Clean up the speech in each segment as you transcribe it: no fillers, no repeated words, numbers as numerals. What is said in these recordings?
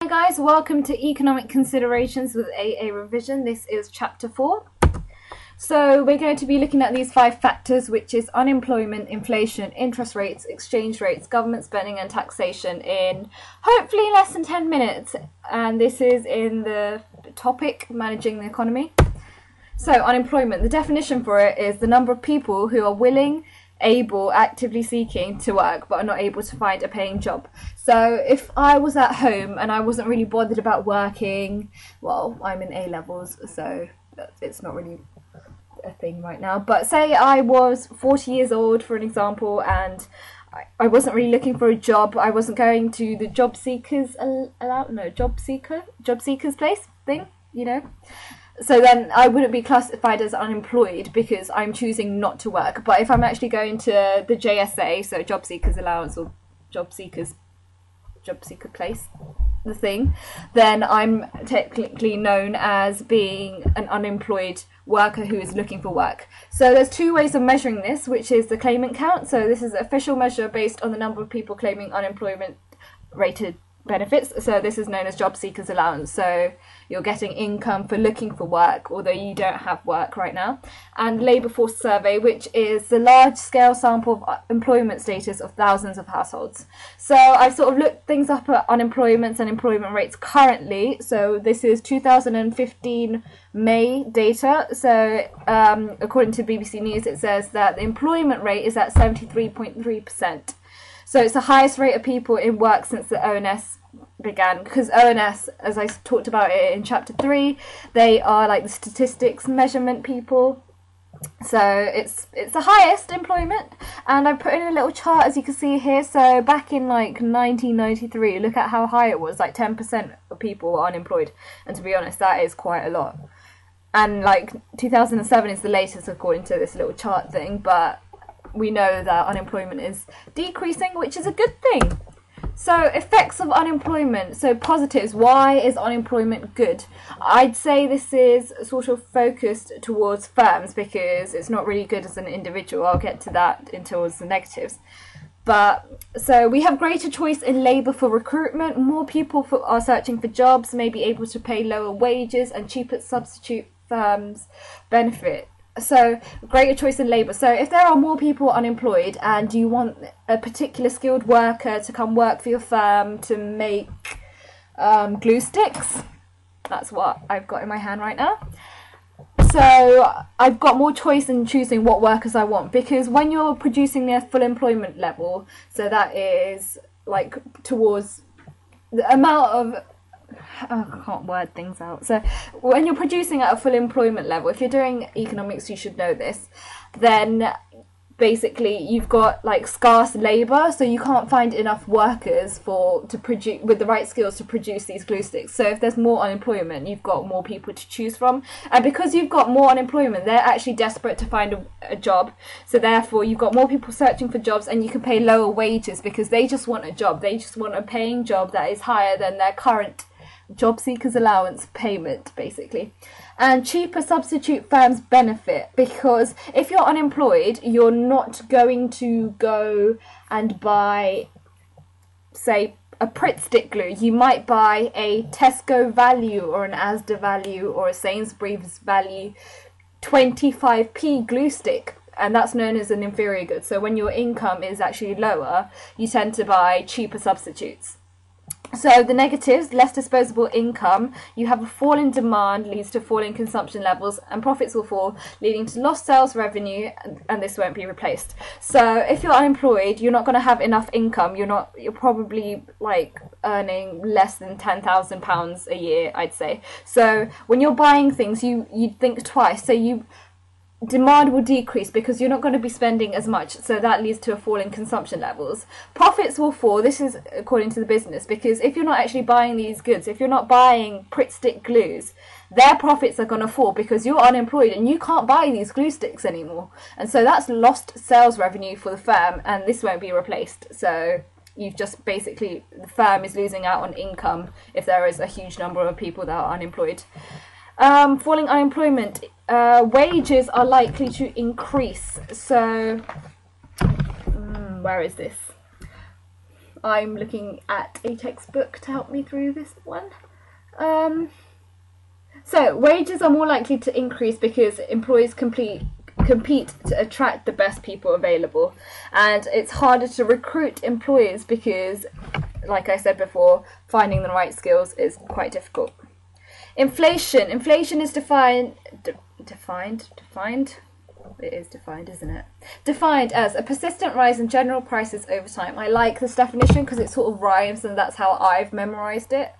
guys, welcome to Economic Considerations with AARevision. This is chapter 4. So we're going to be looking at these 5 factors, which is unemployment, inflation, interest rates, exchange rates, government spending and taxation in hopefully less than 10 minutes. And this is in the topic, managing the economy. So unemployment, the definition for it is the number of people who are willing, able, actively seeking to work but are not able to find a paying job. So if I was at home and I wasn't really bothered about working, well, I'm in A-levels, so it's not really a thing right now, but say I was 40 years old, for an example, and I wasn't really looking for a job, I wasn't going to the job seekers place thing, you know. So then I wouldn't be classified as unemployed because I'm choosing not to work. But if I'm actually going to the JSA, so job seekers allowance or job seeker place, the thing, then I'm technically known as being an unemployed worker who is looking for work. So there's 2 ways of measuring this, which is the claimant count. So this is an official measure based on the number of people claiming unemployment rated benefits. So this is known as job seekers allowance. So you're getting income for looking for work, although you don't have work right now. And labour force survey, which is the large scale sample of employment status of thousands of households. So I've sort of looked things up at unemployment and employment rates currently. So this is 2015 May data. So according to BBC News, it says that the employment rate is at 73.3%. So it's the highest rate of people in work since the ONS began, because ONS, as I talked about it in chapter 3, they are like the statistics measurement people. So it's the highest employment, and I put in a little chart, as you can see here. So back in like 1993, look at how high it was, like 10% of people were unemployed, and to be honest, that is quite a lot. And like 2007 is the latest according to this little chart thing, but we know that unemployment is decreasing, which is a good thing. So effects of unemployment, so positives. Why is unemployment good? I'd say this is sort of focused towards firms because it's not really good as an individual. I'll get to that towards the negatives. But so we have greater choice in labour for recruitment. More people are searching for jobs, may be able to pay lower wages, and cheaper substitute firms benefit. So greater choice in labour. So if there are more people unemployed and you want a particular skilled worker to come work for your firm to make glue sticks, that's what I've got in my hand right now. So I've got more choice in choosing what workers I want, because when you're producing their full employment level, so that is like towards the amount of I can't word things out. So when you're producing at a full employment level, if you're doing economics, you should know this, then basically you've got like scarce labour, so you can't find enough workers to produce with the right skills to produce these glue sticks. So if there's more unemployment, you've got more people to choose from, and because you've got more unemployment, they're actually desperate to find a job. So therefore you've got more people searching for jobs, and you can pay lower wages because they just want a job. They just want a paying job that is higher than their current job seekers allowance payment, basically. And cheaper substitute firms benefit because if you're unemployed, you're not going to go and buy, say, a Pritt stick glue. You might buy a Tesco value or an Asda value or a Sainsbury's value 25p glue stick, and that's known as an inferior good. So when your income is actually lower, you tend to buy cheaper substitutes. So the negatives, less disposable income, you have a fall in demand, leads to fall in consumption levels, and profits will fall, leading to lost sales revenue, and this won't be replaced. So if you're unemployed, you're not going to have enough income. You're probably like earning less than £10,000 a year, I'd say. So when you're buying things, you'd think twice. So demand will decrease because you're not going to be spending as much, so that leads to a fall in consumption levels. Profits will fall. This is according to the business, because if you're not actually buying these goods, if you're not buying Pritt stick glues, their profits are going to fall because you're unemployed and you can't buy these glue sticks anymore, and so that's lost sales revenue for the firm, and this won't be replaced. So you've just basically, the firm is losing out on income if there is a huge number of people that are unemployed. Falling unemployment, wages are likely to increase. So, where is this? I'm looking at a textbook to help me through this one. So wages are more likely to increase because employers compete to attract the best people available, and it's harder to recruit employers because, like I said before, finding the right skills is quite difficult. Inflation is defined, it is defined, isn't it? Defined as a persistent rise in general prices over time. I like this definition because it sort of rhymes, and that's how I've memorized it.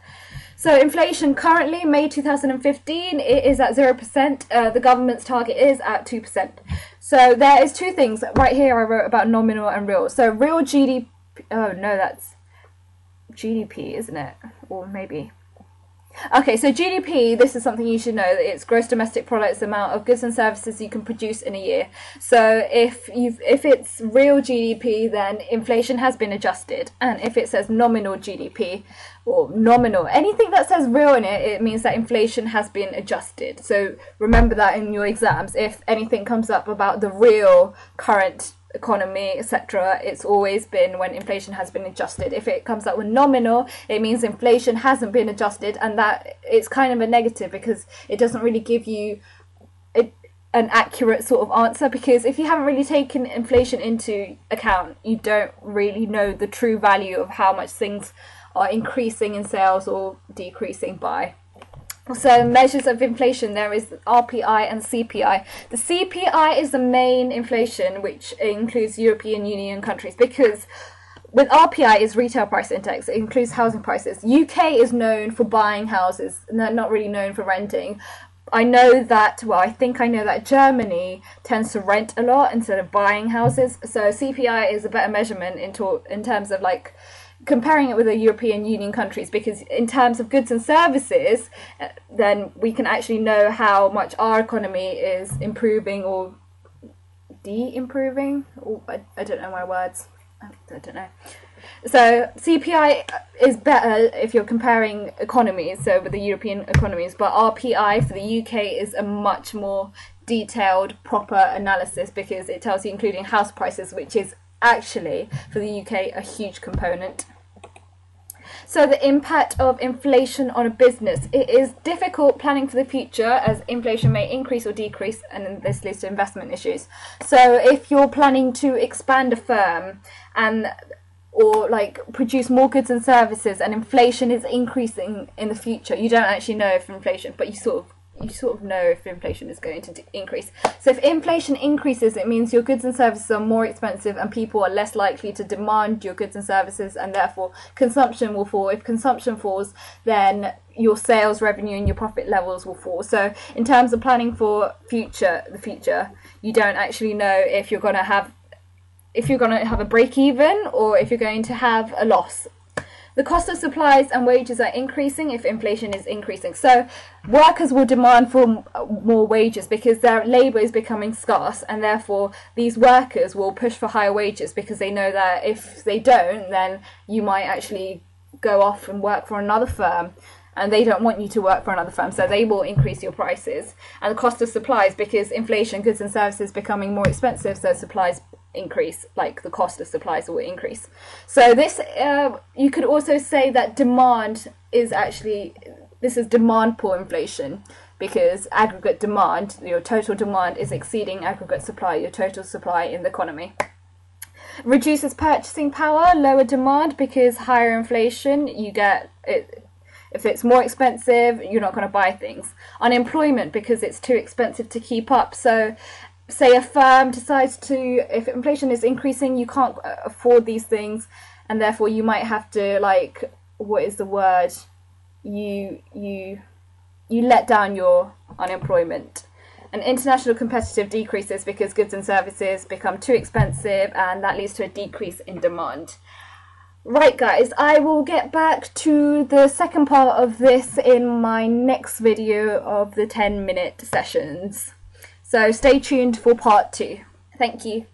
So inflation currently, May 2015, it is at 0%. The government's target is at 2%. So there is two things. Right here I wrote about nominal and real. So real GDP, oh no, that's GDP, isn't it? Or maybe. Okay, so GDP, this is something you should know, that it's gross domestic products, the amount of goods and services you can produce in a year. So if it's real GDP, then inflation has been adjusted. And if it says nominal GDP, or nominal, anything that says real in it, it means that inflation has been adjusted. So remember that in your exams. If anything comes up about the real current economy, etc., it's always been when inflation has been adjusted. If it comes up with nominal, it means inflation hasn't been adjusted, and that it's kind of a negative because it doesn't really give you an accurate sort of answer, because if you haven't really taken inflation into account, you don't really know the true value of how much things are increasing in sales or decreasing by. So measures of inflation, there is RPI and CPI. The CPI is the main inflation, which includes European Union countries, because with RPI is retail price index, it includes housing prices. UK is known for buying houses, and they're not really known for renting. I know that, well, I think I know that Germany tends to rent a lot instead of buying houses. So CPI is a better measurement in terms of like comparing it with the European Union countries, because in terms of goods and services, then we can actually know how much our economy is improving or de-improving. I don't know my words. I don't know. So CPI is better if you're comparing economies, so with the European economies, but RPI for the UK is a much more detailed, proper analysis, because it tells you including house prices, which is actually for the UK a huge component. So the impact of inflation on a business. It is difficult planning for the future, as inflation may increase or decrease, and this leads to investment issues. So if you're planning to expand a firm or like produce more goods and services, and inflation is increasing in the future, you don't actually know if inflation, but you sort of know if inflation is going to increase. So if inflation increases, it means your goods and services are more expensive and people are less likely to demand your goods and services, and therefore consumption will fall. If consumption falls, then your sales revenue and your profit levels will fall. So in terms of planning for the future, you don't actually know if you're going to have a break even or if you're going to have a loss. The cost of supplies and wages are increasing if inflation is increasing. So workers will demand for more wages because their labour is becoming scarce, and therefore these workers will push for higher wages because they know that if they don't, then you might actually go off and work for another firm, and they don't want you to work for another firm, so they will increase your prices. And the cost of supplies, because inflation, goods and services becoming more expensive, so supplies increase, like the cost of supplies will increase. So this, you could also say that demand is actually, this is demand poor inflation, because aggregate demand, your total demand is exceeding aggregate supply, your total supply in the economy. Reduces purchasing power, lower demand, because higher inflation, you get it. If it's more expensive, you're not going to buy things. Unemployment, because it's too expensive to keep up. So say a firm decides to, if inflation is increasing, you can't afford these things, and therefore you might have to, like, what is the word? You let down your unemployment. And international competitive decreases because goods and services become too expensive, and that leads to a decrease in demand. Right guys, I will get back to the second part of this in my next video of the 10-minute sessions. So stay tuned for part 2. Thank you.